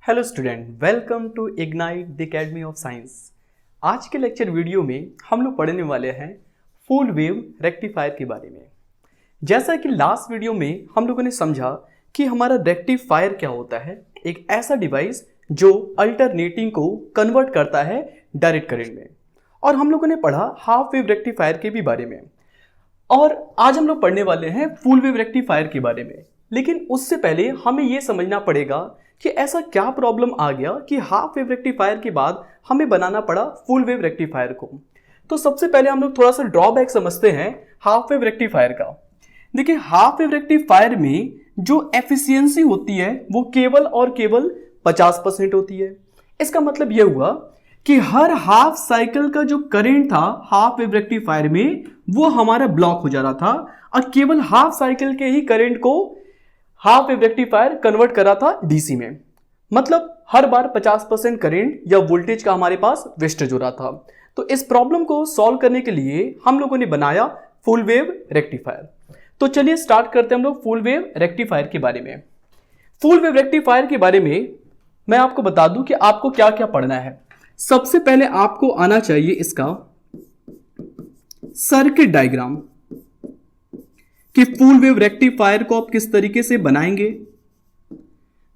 Hello student, welcome to ignite the academy of science. आज के lecture video में हम लोग पढ़ने वाले हैं फुल वेव रेक्टिफायर के बारे में। जैसा कि लास्ट वीडियो में हम लोगों ने समझा कि हमारा रेक्टिफायर क्या होता है, एक ऐसा डिवाइस जो अल्टरनेटिंग को कन्वर्ट करता है डायरेक्ट करंट में। और हम लोगों ने पढ़ा हाफ वेव रेक्टिफायर के भी बारे में, और आज हम लोग पढ़ने वाले हैं फुल वेव रेक्टिफायर के बारे में। लेकिन उससे पहले हमें यह समझना पड़ेगा कि ऐसा क्या प्रॉब्लम आ गया कि हाफ वेव रेक्टिफायर के बाद हमें बनाना पड़ा फुल वेव रेक्टिफायर को। तो सबसे पहले हम लोग थोड़ा सा ड्रॉबैक समझते हैं हाफ वेव रेक्टिफायर का। देखिए, हाफ वेव रेक्टिफायर में जो एफिशिएंसी होती है वो केवल और केवल 50% होती है। इसका मतलब यह हुआ कि हर हाफ साइकिल का जो करंट था हाफ वेव रेक्टिफायर में वो हमारा ब्लॉक हो जा रहा था, और केवल हाफ साइकिल के ही करंट को हाफ वेव रेक्टिफायर कन्वर्ट कर रहा था डीसी में। मतलब हर बार 50% करंट या वोल्टेज का हमारे पास वेस्टेज हो रहा था। तो इस प्रॉब्लम को सॉल्व करने के लिए हम लोगों ने बनाया फुल वेव रेक्टिफायर। तो चलिए स्टार्ट करते हैं हम लोग फुल वेव रेक्टिफायर के बारे में। फुल वेव रेक्टिफायर के बारे में मैं आपको बता दूं कि आपको क्या क्या पढ़ना है। सबसे पहले आपको आना चाहिए इसका सर्किट डायग्राम कि फुल वेव रेक्टिफायर को आप किस तरीके से बनाएंगे।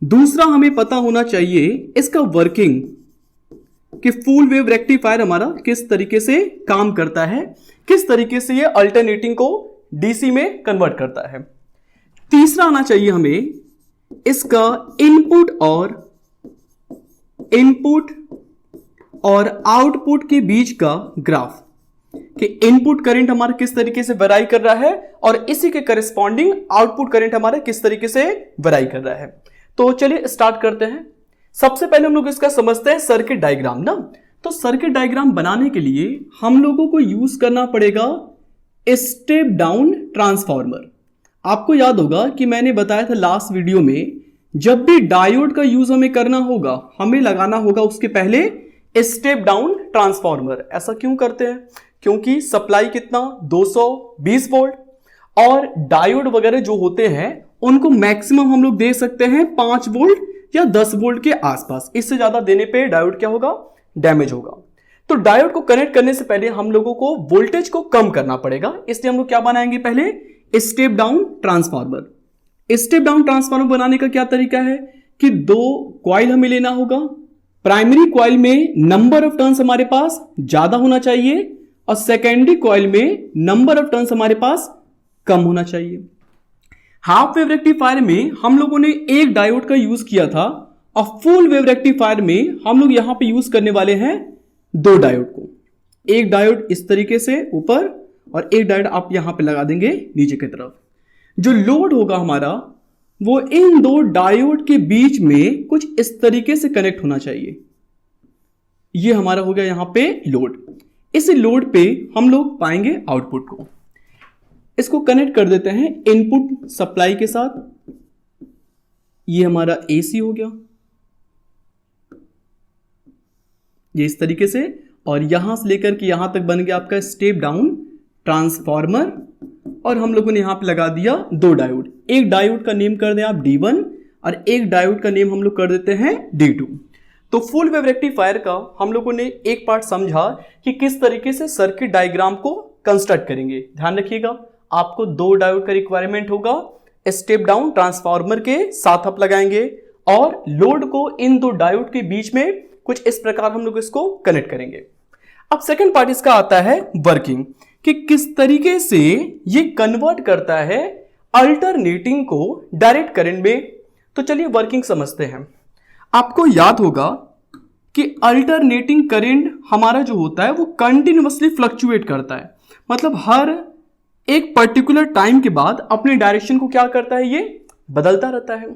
दूसरा, हमें पता होना चाहिए इसका वर्किंग कि फुल वेव रेक्टिफायर हमारा किस तरीके से काम करता है, किस तरीके से ये अल्टरनेटिंग को डीसी में कन्वर्ट करता है। तीसरा आना चाहिए हमें इसका इनपुट और आउटपुट के बीच का ग्राफ कि इनपुट करंट हमारा किस तरीके से वेराई कर रहा है और इसी के करस्पॉन्डिंग आउटपुट करंट हमारा किस तरीके से वेराई कर रहा है। तो चलिए स्टार्ट करते हैं। सबसे पहले हम लोग इसका समझते हैं सर्किट डायग्राम ना। तो सर्किट डायग्राम बनाने के लिए हम लोगों को यूज करना पड़ेगा स्टेप डाउन ट्रांसफार्मर। आपको याद होगा कि मैंने बताया था लास्ट वीडियो में, जब भी डायोड का यूज हमें करना होगा हमें लगाना होगा उसके पहले स्टेप डाउन ट्रांसफार्मर। ऐसा क्यों करते हैं? क्योंकि सप्लाई कितना 220 वोल्ट, और डायोड वगैरह जो होते हैं उनको मैक्सिमम हम लोग दे सकते हैं 5 वोल्ट या 10 वोल्ट के आसपास। इससे ज्यादा देने पे डायोड क्या होगा? डैमेज होगा। तो डायोड को कनेक्ट करने से पहले हम लोगों को वोल्टेज को कम करना पड़ेगा, इसलिए हम लोग क्या बनाएंगे? पहले step down transformer. Step down transformer बनाने का क्या तरीका है कि 2 कॉइल हमें लेना होगा। प्राइमरी कॉइल में नंबर ऑफ टर्न्स हमारे पास ज्यादा होना चाहिए और सेकेंडरी कॉइल में नंबर ऑफ टर्न्स हमारे पास कम होना चाहिए। हाफ वेव रेक्टिफायर में हम लोगों ने एक डायोड का यूज किया था, और फुल वेव रेक्टिफायर में हम लोग यहां पे यूज करने वाले हैं 2 डायोड को। एक डायोड इस तरीके से ऊपर और एक डायोड आप यहां पे लगा देंगे नीचे की तरफ। जो लोड होगा हमारा वो इन 2 डायोड के बीच में कुछ इस तरीके से कनेक्ट होना चाहिए। ये हमारा हो गया यहां पे लोड। इस लोड पे हम लोग पाएंगे आउटपुट को। इसको कनेक्ट कर देते हैं इनपुट सप्लाई के साथ। ये हमारा एसी हो गया, ये इस तरीके से, और यहां से लेकर के यहां तक बन गया आपका स्टेप डाउन ट्रांसफार्मर। और हम लोगों ने यहां पे लगा दिया 2 डायोड। एक डायोड का नेम कर दें आप D1 और एक डायोड का नेम हम लोग कर देते हैं D2। तो फुल वेव रेक्टिफायर का हम लोगों ने एक पार्ट समझा कि किस तरीके से सर्किट डायग्राम को कंस्ट्रक्ट करेंगे। ध्यान रखिएगा, आपको 2 डायोड का रिक्वायरमेंट होगा। स्टेप डाउन ट्रांसफार्मर के साथ आप लगाएंगे और लोड को इन 2 डायोड के बीच में कुछ इस प्रकार हम लोग इसको कनेक्ट करेंगे। अब सेकंड पार्ट इसका आता है वर्किंग, कि किस तरीके से ये कन्वर्ट करता है अल्टरनेटिंग को डायरेक्ट करंट में। तो चलिए वर्किंग समझते हैं। आपको याद होगा कि अल्टरनेटिंग करंट हमारा जो होता है वो कंटिन्यूअसली फ्लक्चुएट करता है। मतलब हर एक पर्टिकुलर टाइम के बाद अपने डायरेक्शन को क्या करता है? ये बदलता रहता है।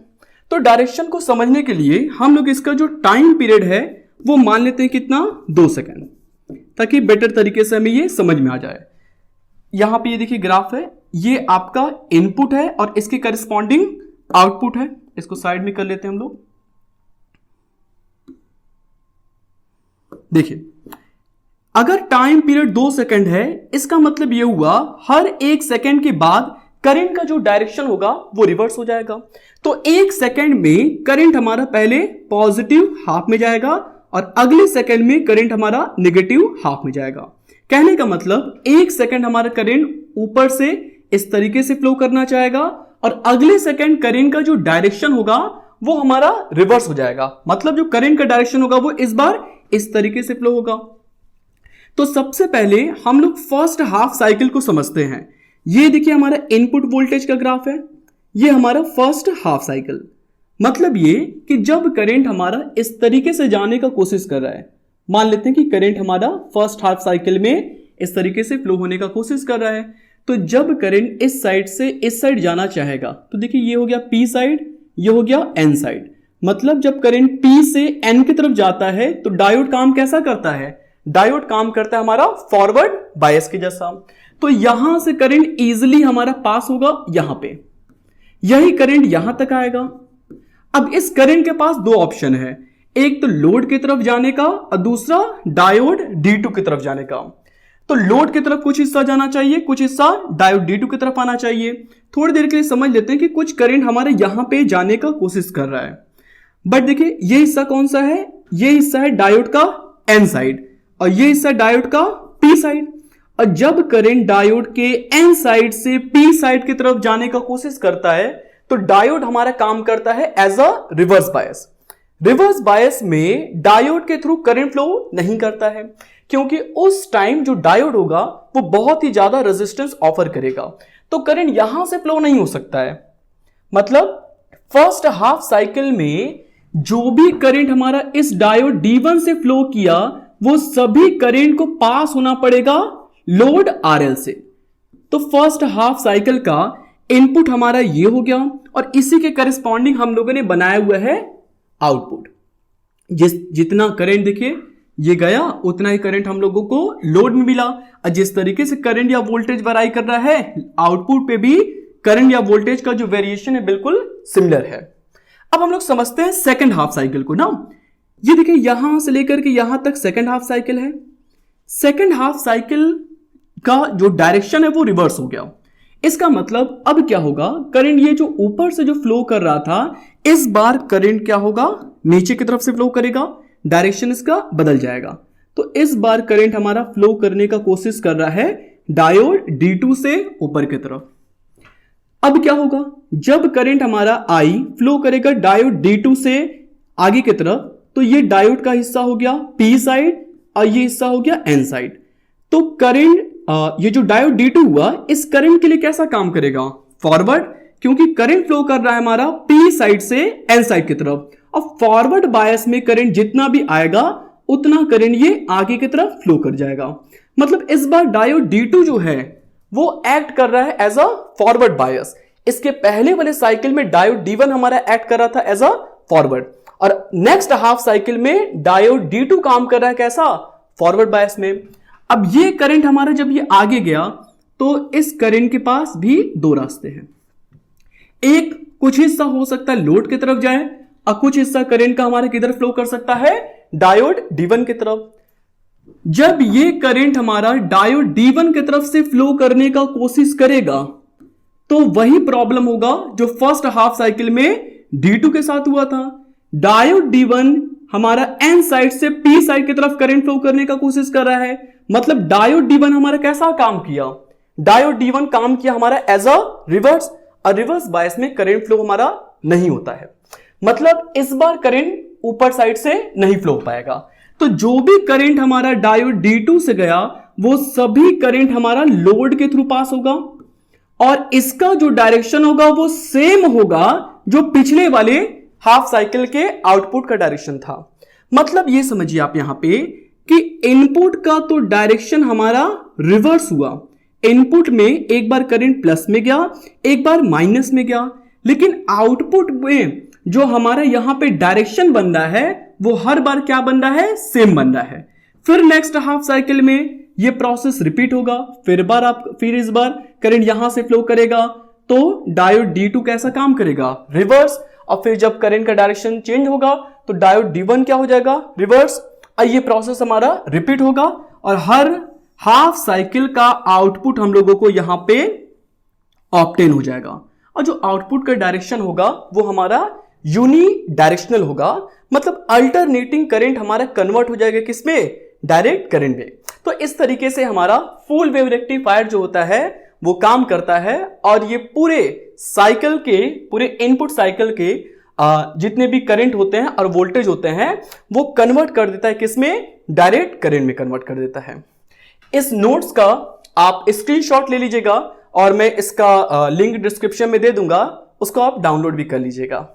तो डायरेक्शन को समझने के लिए हम लोग इसका जो टाइम पीरियड है वो मान लेते हैं कितना? 2 सेकेंड, ताकि बेटर तरीके से हमें ये समझ में आ जाए। यहां पे ये देखिए ग्राफ है, ये आपका इनपुट है और इसके करस्पॉन्डिंग आउटपुट है। इसको साइड में कर लेते हैं हम लोग। देखिए, अगर टाइम पीरियड 2 सेकंड है, इसका मतलब यह हुआ हर 1 सेकंड के बाद करंट का जो डायरेक्शन होगा वो रिवर्स हो जाएगा। तो 1 सेकंड में करंट हमारा पहले पॉजिटिव हाफ में जाएगा और अगले सेकंड में करंट हमारा नेगेटिव हाफ में जाएगा। कहने का मतलब 1 सेकंड हमारा करंट ऊपर से इस तरीके से फ्लो करना चाहेगा और अगले सेकंड करंट का जो डायरेक्शन होगा वो हमारा रिवर्स हो जाएगा। मतलब जो करंट का डायरेक्शन होगा वो इस बार इस तरीके से फ्लो होगा। तो सबसे पहले हम लोग फर्स्ट हाफ साइकिल को समझते हैं। ये देखिए हमारा इनपुट वोल्टेज का ग्राफ है, ये हमारा फर्स्ट हाफ साइकिल। मतलब ये कि जब करंट हमारा इस तरीके से जाने का कोशिश कर रहा है, मान लेते हैं कि करंट हमारा फर्स्ट हाफ साइकिल में इस तरीके से फ्लो होने का कोशिश कर रहा है, तो जब करंट इस साइड से इस साइड जाना चाहेगा तो देखिए ये हो गया P साइड, ये हो गया N साइड। मतलब जब करंट P से N की तरफ जाता है तो डायोड काम कैसा करता है? डायोड काम करता है हमारा फॉरवर्ड बायस के जैसा। तो यहां से करंट इजीली हमारा पास होगा यहां पे, यही करंट यहां तक आएगा। अब इस करंट के पास दो ऑप्शन है, एक तो लोड की तरफ जाने का और दूसरा डायोड D2 की तरफ जाने का। तो लोड की तरफ कुछ हिस्सा जाना चाहिए, कुछ हिस्सा डायोड D2 की तरफ आना चाहिए। थोड़ी देर के लिए समझ लेते हैं कि कुछ करंट हमारे यहां पे जाने का कोशिश कर रहा है, बट देखिए ये हिस्सा कौन सा है? ये हिस्सा है डायोड का N साइड और ये हिस्सा डायोड का P साइड। और जब करंट डायोड के N साइड से P साइड की तरफ जाने का कोशिश करता है तो डायोड हमारा काम करता है as a reverse bias. Reverse bias में डायोड के थ्रू करंट फ्लो नहीं करता है, क्योंकि उस टाइम जो डायोड होगा वो बहुत ही ज्यादा रेजिस्टेंस ऑफर करेगा, तो करंट यहां से फ्लो नहीं हो सकता है। मतलब फर्स्ट हाफ साइकिल में जो भी करंट हमारा इस डायोड D1 से फ्लो किया वो सभी करंट को पास होना पड़ेगा लोड RL से। तो फर्स्ट हाफ साइकिल का इनपुट हमारा ये हो गया और इसी के करस्पॉन्डिंग हम लोगों ने बनाया हुआ है आउटपुट। जितना करंट देखिए ये गया उतना ही करंट हम लोगों को लोड में मिला। और जिस तरीके से करंट या वोल्टेज वेरी कर रहा है, आउटपुट पे भी करंट या वोल्टेज का जो वेरिएशन है बिल्कुल सिमिलर है। अब हम लोग समझते हैं सेकंड हाफ साइकिल को ना। ये देखिए यहां से लेकर के यहां तक सेकंड हाफ साइकिल है। सेकंड हाफ साइकिल का जो डायरेक्शन है वो रिवर्स हो गया। इसका मतलब अब क्या होगा, करंट ये जो ऊपर से जो फ्लो कर रहा था इस बार करंट क्या होगा, नीचे की तरफ से फ्लो करेगा, डायरेक्शन इसका बदल जाएगा। तो इस बार करंट हमारा फ्लो करने का कोशिश कर रहा है डायोड D2 से ऊपर की तरफ। अब क्या होगा, जब करंट हमारा I फ्लो करेगा डायोड D2 से आगे की तरफ, तो ये डायोड का हिस्सा हो गया P साइड और ये हिस्सा हो गया N साइड। तो करंट ये जो डायोड D2 हुआ इस करंट के लिए कैसा काम करेगा, फॉरवर्ड, क्योंकि करंट फ्लो कर रहा है हमारा P साइड से N साइड की तरफ। और फॉरवर्ड बायस में करंट जितना भी आएगा उतना करंट ये आगे की तरफ फ्लो कर जाएगा। मतलब इस बार डायोड D2 जो है वो एक्ट कर रहा है एज अ फॉरवर्ड बायस। इसके पहले वाले साइकिल में डायोड D1 हमारा एक्ट कर रहा था एज अ फॉरवर्ड, और नेक्स्ट हाफ साइकिल में डायोड D2 काम कर रहा है कैसा, फॉरवर्ड बायस में। अब ये करंट हमारा जब ये आगे गया तो इस करंट के पास भी दो रास्ते हैं। एक कुछ हिस्सा हो सकता है लोड की तरफ जाए और कुछ हिस्सा करंट का हमारा किधर फ्लो कर सकता है, डायोड D1 की तरफ। जब ये करंट हमारा डायोड D1 की तरफ से फ्लो करने का कोशिश करेगा तो वही प्रॉब्लम होगा जो फर्स्ट हाफ साइकिल में D2 के साथ हुआ था। डायोड D1 हमारा N साइड से P साइड की तरफ करंट फ्लो करने का कोशिश कर रहा है। मतलब डायोड D1 हमारा कैसा काम किया, डायोड D1 काम किया हमारा एज अ रिवर्स, और रिवर्स बायस में करंट फ्लो हमारा नहीं होता है। मतलब इस बार करंट ऊपर साइड से नहीं फ्लो हो पाएगा। तो जो भी करंट हमारा डायोड D2 से गया वो सभी करंट हमारा लोड के थ्रू पास होगा और इसका जो डायरेक्शन होगा वो सेम होगा जो पिछले वाले हाफ साइकिल के आउटपुट का डायरेक्शन था। मतलब ये समझिए आप यहां पे कि इनपुट का तो डायरेक्शन हमारा रिवर्स हुआ। इनपुट में एक बार करंट प्लस में गया, एक बार माइनस में गया, लेकिन आउटपुट में जो हमारा यहां पे डायरेक्शन बन रहा है वो हर बार क्या बन रहा है, सेम बन रहा है। फिर नेक्स्ट हाफ साइकिल में ये प्रोसेस रिपीट होगा। फिर इस बार करंट यहां से फ्लो करेगा तो डायोड D2 कैसा काम करेगा, रिवर्स। और फिर जब करंट का डायरेक्शन चेंज होगा तो डायोड D1 क्या हो जाएगा, रिवर्स। और ये प्रोसेस हमारा रिपीट होगा और हर हाफ साइकिल का आउटपुट हम लोगों को यहां पे ऑब्टेन हो जाएगा। और जो आउटपुट का डायरेक्शन होगा वो हमारा यूनी डायरेक्शनल होगा, मतलब अल्टरनेटिंग करंट हमारा कन्वर्ट हो जाएगा किसमें, डायरेक्ट करंट में। तो इस तरीके से हमारा फुल वेव रेक्टिफायर जो होता है वो काम करता है और ये पूरे साइकिल के, पूरे इनपुट साइकिल के जितने भी करंट होते हैं और वोल्टेज होते हैं वो कन्वर्ट कर देता है किसमें, डायरेक्ट करंट में कन्वर्ट कर देता है। इस नोट्स का आप स्क्रीनशॉट ले लीजिएगा और मैं इसका लिंक डिस्क्रिप्शन में दे दूंगा, उसको आप डाउनलोड भी कर लीजिएगा।